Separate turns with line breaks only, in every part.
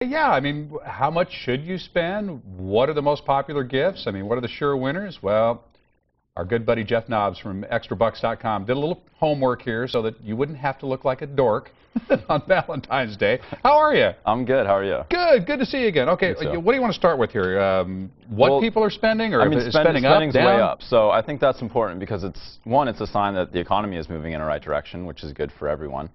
Yeah, I mean, how much should you spend? What are the most popular gifts? I mean, what are the sure winners? Well, our good buddy Jeff Nobbs from Extrabux.com did a little homework here so that you wouldn't have to look like a dork on Valentine's Day. How are you?
I'm good. How are you?
Good. Good to see you again. Okay, what do you want to start with here? What people are spending, or
I mean,
is spending's up, down?
way up. So I think that's important because it's a sign that the economy is moving in the right direction, which is good for everyone.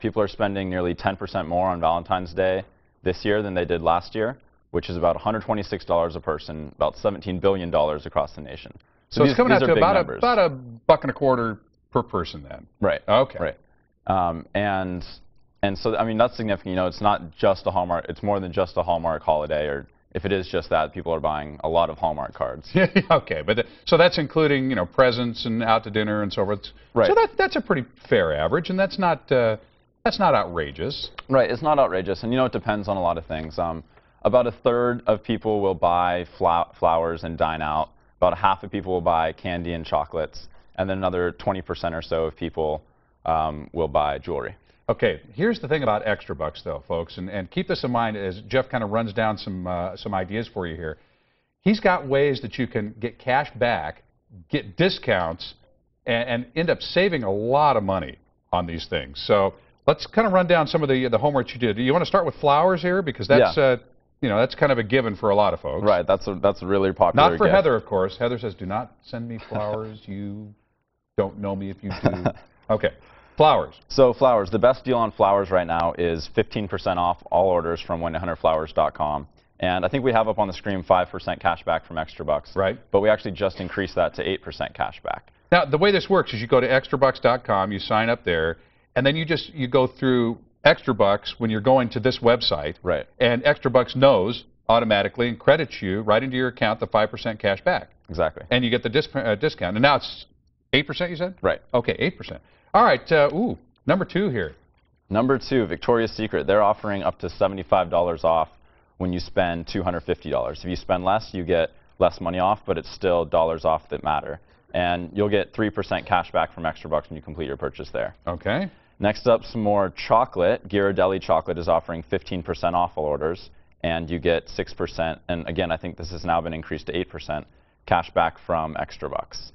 People are spending nearly 10% more on Valentine's Day this year than they did last year, which is about $126 a person, about $17 billion across the nation.
So it's coming out to about a $1.25 per person then.
Right.
Okay.
Right. And so I mean that's significant. You know, it's not just a Hallmark. It's more than just a Hallmark holiday, or if it is just that, people are buying a lot of Hallmark cards.
Okay, but so that's including presents and out to dinner and so forth.
Right.
So that's a pretty fair average, and that's not outrageous.
Right. It's not outrageous, and you know it depends on a lot of things. About a third of people will buy flowers and dine out. About half of people will buy candy and chocolates, and then another 20% or so of people will buy jewelry.
Okay, here's the thing about Extrabux, though, folks, and keep this in mind as Jeff kind of runs down some ideas for you here. He's got ways that you can get cash back, get discounts, and end up saving a lot of money on these things. So let's kind of run down some of the homework you did. Do you want to start with flowers here, because that's that's kind of a given for a lot of folks.
Right, that's a really popular
Not for
gift.
Heather, of course. Heather says, "Do not send me flowers. You don't know me if you do." Okay. Flowers.
So flowers, the best deal on flowers right now is 15% off all orders from 1-800-Flowers.com. And I think we have up on the screen 5% cash back from Extrabux.
Right.
But we actually just increased that to 8% cash back.
Now, the way this works is you go to Extrabux.com, you sign up there, and then you go through Extrabux when you're going to this website.
Right.
And Extrabux knows automatically and credits you right into your account the 5% cash back.
Exactly.
And you get the discount. And now it's 8%, you said?
Right.
Okay, 8%. All right, number 2 here.
Number 2, Victoria's Secret. They're offering up to $75 off when you spend $250. If you spend less, you get less money off, but it's still dollars off that matter. And you'll get 3% cash back from Extrabux when you complete your purchase there.
Okay.
Next up, some more chocolate. Ghirardelli Chocolate is offering 15% off all orders, and you get 6%. And again, I think this has now been increased to 8% cash back from Extrabux.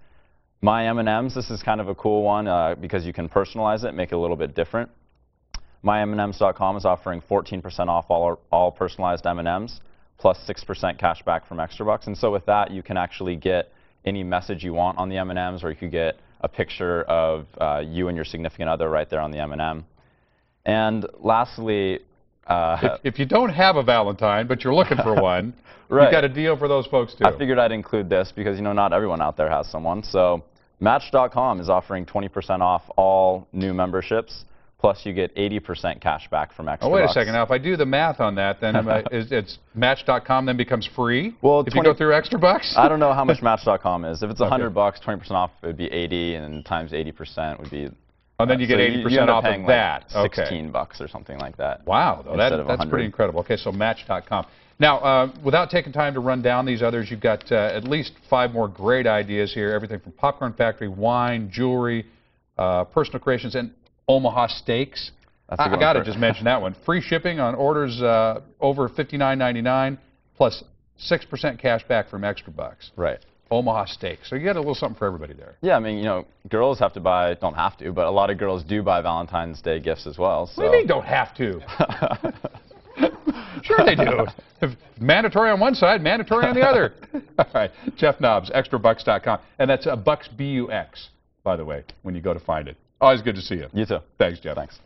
My M&Ms, this is kind of a cool one because you can personalize it, make it a little bit different. MyMNMs.com is offering 14% off all personalized M&Ms, plus 6% cash back from Extrabux. And so with that, you can actually get any message you want on the M&Ms, or you could get a picture of you and your significant other right there on the M&M. And lastly,
if you don't have a Valentine, but you're looking for one,
right.
You've got a deal for those folks, too.
I figured I'd include this because, not everyone out there has someone. So Match.com is offering 20% off all new memberships, plus you get 80% cash back from Extrabux.
Oh, wait a second. Now, if I do the math on that, then it's Match.com then becomes free?
Well,
if you go through Extrabux?
I don't know how much Match.com is. If it's $100, 20% off, it would be 80, and times 80% would be...
Oh, then you get 80% off of that.
Like $16 or something like that.
Wow, though, that's pretty incredible. Okay, so Match.com. Now, without taking time to run down these others, you've got at least 5 more great ideas here. Everything from Popcorn Factory, wine, jewelry, personal creations, and Omaha Steaks. I got to just mention that one. Free shipping on orders over $59.99, plus 6% cash back from Extrabux.
Right.
Omaha Steaks. So you got a little something for everybody there.
Yeah, I mean, girls have to buy, don't have to, but a lot of girls do buy Valentine's Day gifts as well. So.
What do you mean don't have to? Sure they do. Mandatory on one side, mandatory on the other. All right, Jeff Nobbs, Extrabux.com. And that's Bucks, B-U-X, by the way, when you go to find it. Always good to see you.
You too.
Thanks, Jeff.
Thanks.